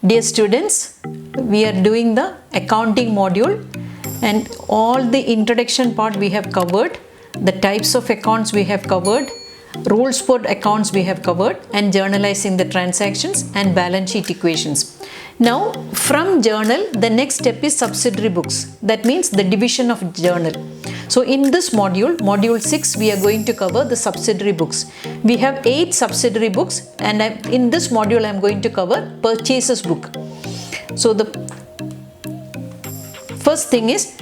Dear students, we are doing the accounting module, and all the introduction part we have covered, the types of accounts we have covered, rules for accounts we have covered, and journalizing the transactions and balance sheet equations. Now from journal, the next step is subsidiary books. That means the division of journal. So in this module, module 6, we are going to cover the subsidiary books. We have 8 subsidiary books, and in this module I am going to cover purchases book. So the first thing is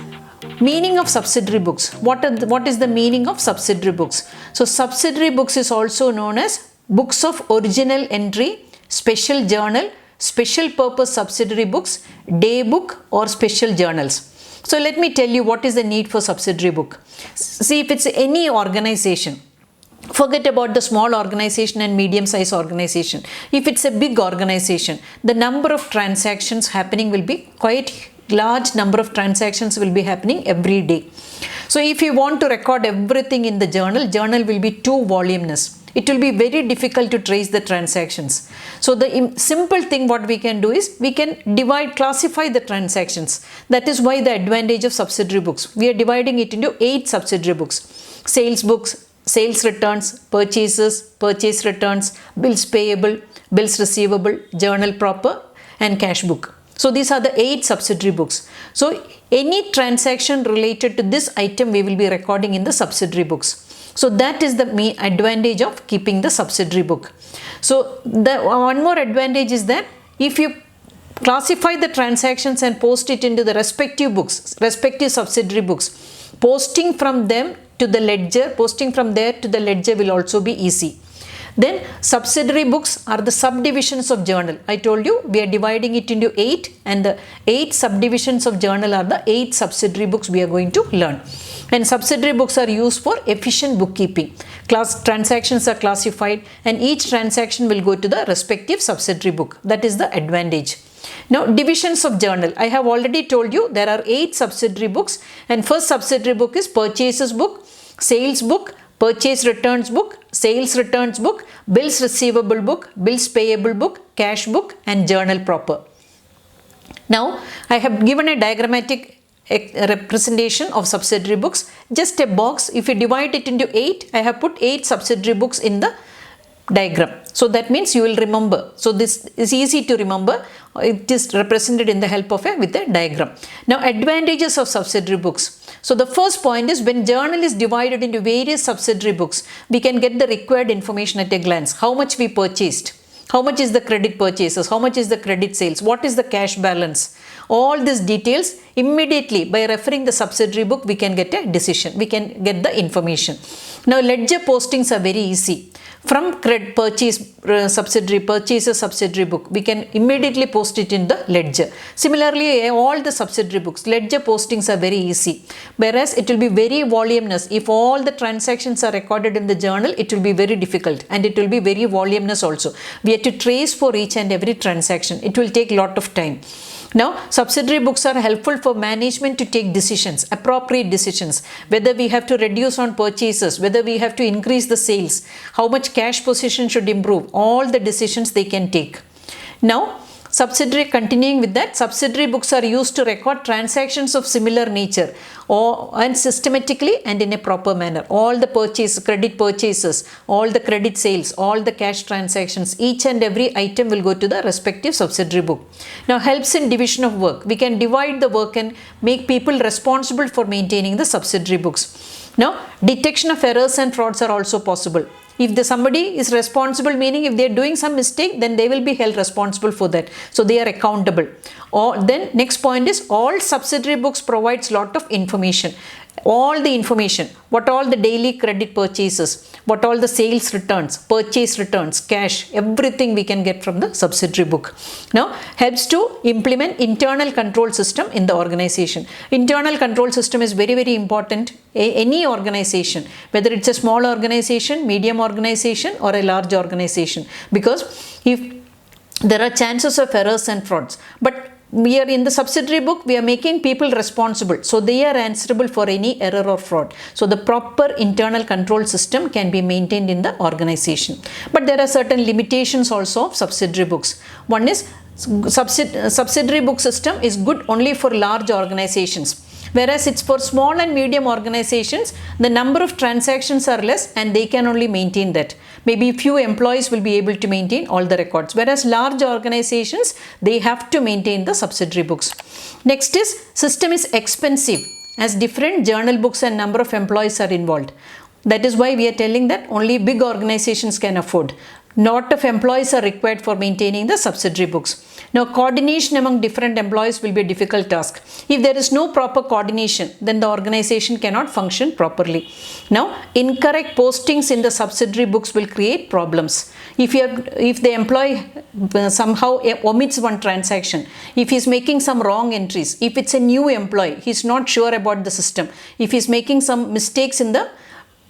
meaning of subsidiary books. What is the meaning of subsidiary books? So subsidiary books is also known as books of original entry, special journal, special purpose subsidiary books, day book or special journals. So let me tell you what is the need for subsidiary book. See, if it's any organization, forget about the small organization and medium size organization. If it's a big organization, the number of transactions happening will be quite large. Number of transactions will be happening every day. So if you want to record everything in the journal will be too voluminous. It will be very difficult to trace the transactions. So the simple thing what we can do is we can classify the transactions. That is why the advantage of subsidiary books. We are dividing it into 8 subsidiary books. Sales books, sales returns, purchases, purchase returns, bills payable, bills receivable, journal proper, and cash book. So these are the 8 subsidiary books. So any transaction related to this item we will be recording in the subsidiary books. So that is the main advantage of keeping the subsidiary book. So the one more advantage is that if you classify the transactions and post it into the respective books, respective subsidiary books, posting from them to the ledger, posting from there to the ledger will also be easy. Then subsidiary books are the subdivisions of journal. I told you we are dividing it into 8, and the 8 subdivisions of journal are the 8 subsidiary books we are going to learn. And subsidiary books are used for efficient bookkeeping. Transactions are classified and each transaction will go to the respective subsidiary book. That is the advantage. Now divisions of journal. I have already told you there are 8 subsidiary books, and first subsidiary book is purchases book, sales book, purchase returns book, sales returns book, bills receivable book, bills payable book, cash book, and journal proper. Now I have given a diagrammatic representation of subsidiary books. Just a box. If you divide it into 8, I have put 8 subsidiary books in the diagram. So that means you will remember. So this is easy to remember. It is represented in the help of with a diagram. Now advantages of subsidiary books. So the first point is when journal is divided into various subsidiary books, we can get the required information at a glance. How much we purchased, how much is the credit purchases, how much is the credit sales, what is the cash balance. All these details immediately by referring the subsidiary book we can get a decision, we can get the information. Now ledger postings are very easy. From purchases subsidiary book, we can immediately post it in the ledger. Similarly, all the subsidiary books, ledger postings are very easy. Whereas it will be very voluminous. If all the transactions are recorded in the journal, it will be very difficult, and it will be very voluminous also. We have to trace for each and every transaction. It will take a lot of time. Now, subsidiary books are helpful for management to take decisions, appropriate decisions, whether we have to reduce on purchases, whether we have to increase the sales, how much cash position should improve, all the decisions they can take. Now, continuing with that, subsidiary books are used to record transactions of similar nature and systematically and in a proper manner. All the credit purchases, all the credit sales, all the cash transactions, each and every item will go to the respective subsidiary book. Now helps in division of work. We can divide the work and make people responsible for maintaining the subsidiary books. Now detection of errors and frauds are also possible. If somebody is responsible, meaning if they are doing some mistake, then they will be held responsible for that. So they are accountable. Or then next point is all subsidiary books provides lot of information. All the information, what all the daily credit purchases, what all the sales returns, purchase returns, cash, everything we can get from the subsidiary book. Now helps to implement internal control system in the organization. Internal control system is very, very important. Any organization, whether it's a small organization, medium organization, or a large organization, because if there are chances of errors and frauds, but we are in the subsidiary book, we are making people responsible. So they are answerable for any error or fraud. So the proper internal control system can be maintained in the organization. But there are certain limitations also of subsidiary books. One is subsidiary book system is good only for large organizations. Whereas it's for small and medium organizations, the number of transactions are less and they can only maintain that. Maybe few employees will be able to maintain all the records. Whereas large organizations, they have to maintain the subsidiary books. Next is, system is expensive as different journal books and number of employees are involved. That is why we are telling that only big organizations can afford. Lot of employees are required for maintaining the subsidiary books. Now, coordination among different employees will be a difficult task. If there is no proper coordination, then the organization cannot function properly. Now, incorrect postings in the subsidiary books will create problems. If the employee somehow omits one transaction, if he is making some wrong entries, if it's a new employee, he is not sure about the system, if he is making some mistakes in the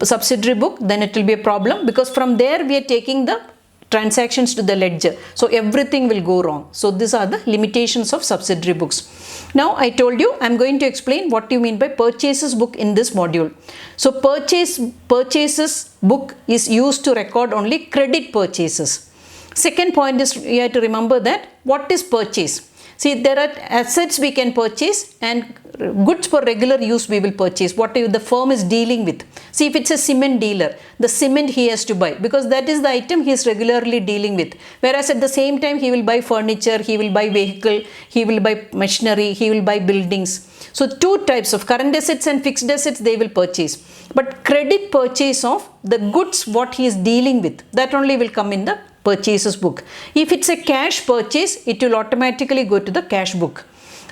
subsidiary book, then it will be a problem, because from there we are taking the transactions to the ledger. So everything will go wrong. So these are the limitations of subsidiary books. Now I told you I am going to explain what you mean by purchases book in this module. So purchases book is used to record only credit purchases. Second point is you have to remember that what is purchase. See, there are assets we can purchase and goods for regular use we will purchase, whatever the firm is dealing with. See, if it's a cement dealer, the cement he has to buy because that is the item he is regularly dealing with. Whereas at the same time he will buy furniture, he will buy vehicle, he will buy machinery, he will buy buildings. So two types of current assets and fixed assets they will purchase. But credit purchase of the goods what he is dealing with, that only will come in the purchases book. If it's a cash purchase, it will automatically go to the cash book.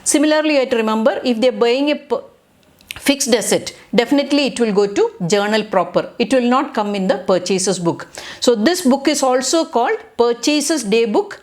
Similarly, you have to remember if they are buying a fixed asset, definitely it will go to journal proper. It will not come in the purchases book. So this book is also called purchases day book,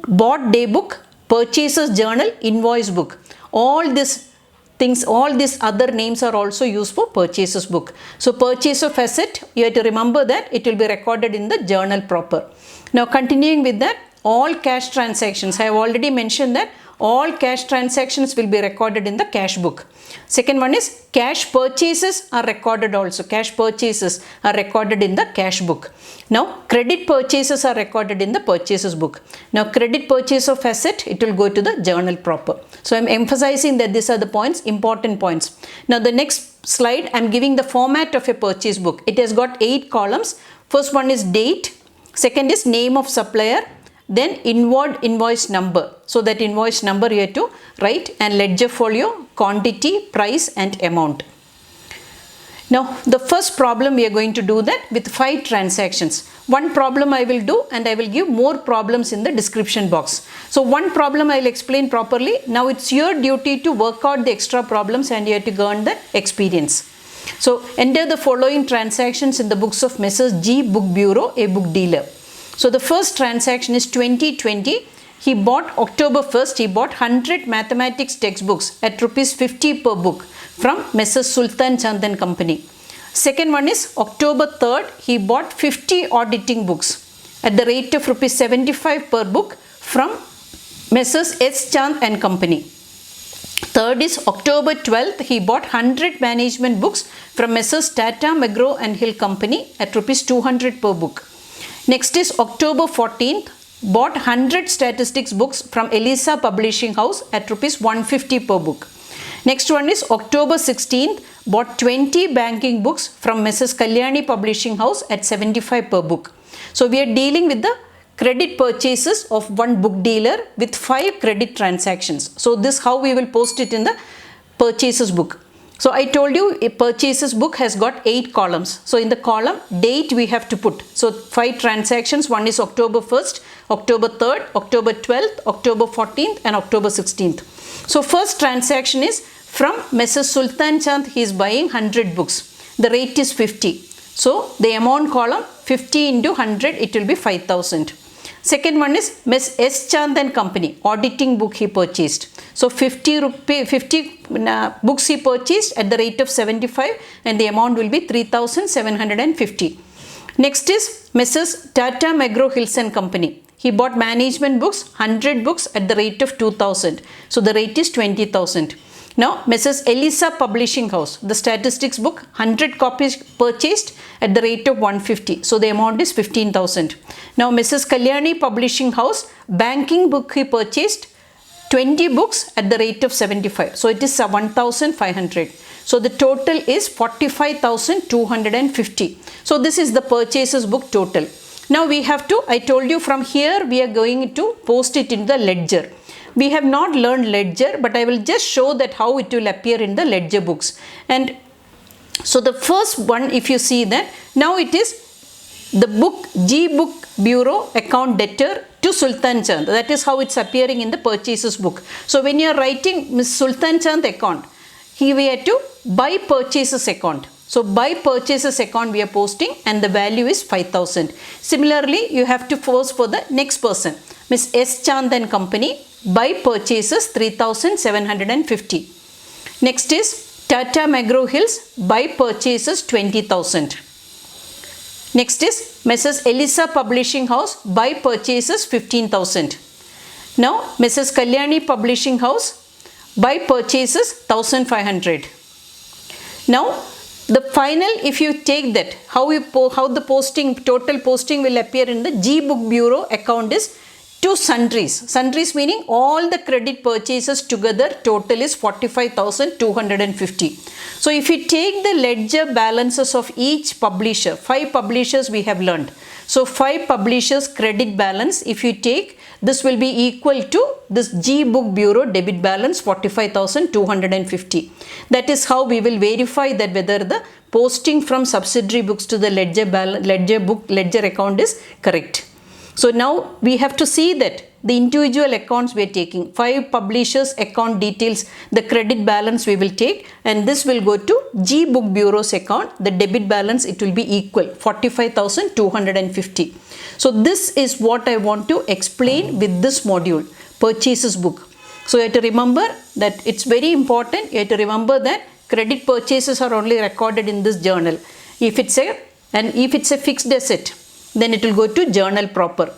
bought day book, purchases journal, invoice book. All these things, all these other names are also used for purchases book. So purchase of asset, you have to remember that it will be recorded in the journal proper. Now continuing with that, all cash transactions, I have already mentioned that all cash transactions will be recorded in the cash book. Second one is cash purchases are recorded also. Cash purchases are recorded in the cash book. Now credit purchases are recorded in the purchases book. Now credit purchase of asset, it will go to the journal proper. So I am emphasizing that these are the points, important points. Now the next slide I am giving the format of a purchase book. It has got 8 columns. First one is date, second is name of supplier, then inward invoice number. So that invoice number you have to write, and ledger folio, quantity, price and amount. Now the first problem we are going to do that with 5 transactions. One problem I will do and I will give more problems in the description box. So one problem I will explain properly. Now it's your duty to work out the extra problems and you have to gain the experience. So enter the following transactions in the books of Messrs. G Book Bureau, a book dealer. So the first transaction is 2020. He bought October 1st, he bought 100 mathematics textbooks at rupees 50 per book from Messrs. Sultan Chand and Company. Second one is October 3rd, he bought 50 auditing books at the rate of rupees 75 per book from Messrs. S. Chand and Company. Third is October 12th, he bought 100 management books from Messrs. Tata, McGraw and Hill Company at rupees 200 per book. Next is October 14th, bought 100 statistics books from Eliza Publishing House at rupees 150 per book. Next one is October 16th, bought 20 banking books from Mrs. Kalyani Publishing House at 75 per book. So we are dealing with the credit purchases of one book dealer with 5 credit transactions. So this how we will post it in the purchases book. So I told you a purchases book has got 8 columns. So in the column date we have to put. So 5 transactions. One is October 1st, October 3rd, October 12th, October 14th and October 16th. So first transaction is from Messrs. Sultan Chand. He is buying 100 books. The rate is 50. So the amount column 50 into 100, it will be 5,000. Second one is Miss S. Chand and Company, auditing book he purchased. So 50 books he purchased at the rate of 75 and the amount will be 3,750. Next is Messrs. Tata, McGraw, Hills and Company. he bought management books, 100 books at the rate of 2000. So the rate is 20,000. Now, Mrs. Eliza Publishing House, the statistics book, 100 copies purchased at the rate of 150. So the amount is 15,000. Now, Mrs. Kalyani Publishing House, banking book he purchased 20 books at the rate of 75. So it is 1,500. So the total is 45,250. So this is the purchases book total. Now we have to, I told you from here we are going to post it in the ledger. We have not learned ledger, but I will just show that how it will appear in the ledger books. And so the first one, if you see that, now it is the book, G book bureau account debtor to Sultan Chand. That is how it's appearing in the purchases book. So when you are writing Miss Sultan Chand account, here we have to buy purchases account. So by purchases account we are posting and the value is 5,000. Similarly, you have to post for the next person, Miss S. Chand and Company, by purchases 3,750. Next is Tata McGraw Hills, by purchases 20,000. Next is Mrs. Eliza Publishing House, by purchases 15,000. Now Mrs. Kalyani Publishing House, by purchases 1,500. Now the final, if you take that, how the posting, total posting will appear in the G book bureau account is to sundries. Sundries meaning all the credit purchases together, total is 45,250. So if you take the ledger balances of each publisher, 5 publishers we have learned. So 5 publishers credit balance, if you take, this will be equal to this G book bureau debit balance 45,250. That is how we will verify that whether the posting from subsidiary books to the ledger account is correct. So now we have to see that the individual accounts we are taking, 5 publishers account details, the credit balance we will take, and this will go to G book bureau's account, the debit balance it will be equal 45,250. So this is what I want to explain with this module, purchases book. So you have to remember that it's very important, you have to remember that credit purchases are only recorded in this journal. If it's a fixed asset, then it will go to journal proper.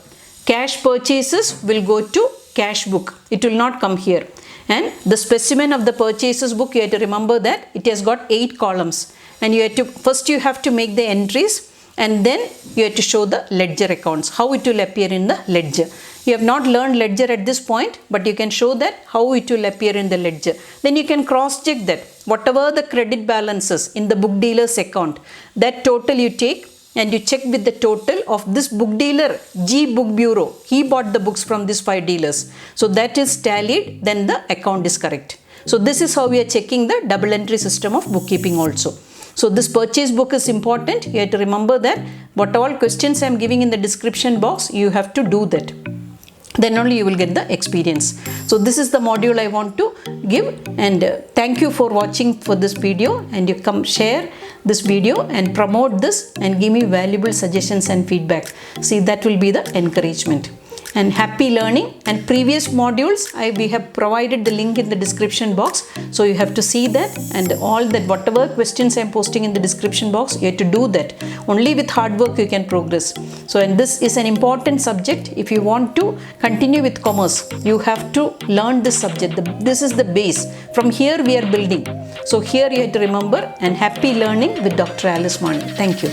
Cash purchases will go to cash book. It will not come here. And the specimen of the purchases book, you have to remember that it has got 8 columns. And you have to, first you have to make the entries and then you have to show the ledger accounts, how it will appear in the ledger. You have not learned ledger at this point, but you can show that how it will appear in the ledger. Then you can cross check that whatever the credit balances in the book dealer's account, that total you take and you check with the total of this book dealer, G book bureau. He bought the books from these 5 dealers. So that is tallied, then the account is correct. So this is how we are checking the double entry system of bookkeeping also. So this purchase book is important. You have to remember that what all questions I am giving in the description box, you have to do that. Then only you will get the experience. So this is the module I want to give, and thank you for watching for this video, and you come share this video and promote this and give me valuable suggestions and feedback. See, that will be the encouragement. And happy learning. And previous modules we have provided the link in the description box, so you have to see that, and all that whatever questions I am posting in the description box, you have to do that. Only with hard work you can progress. So, and this is an important subject. If you want to continue with commerce, you have to learn this subject. This is the base. From here we are building. So here you have to remember, and happy learning with Dr. Alice Mani. Thank you.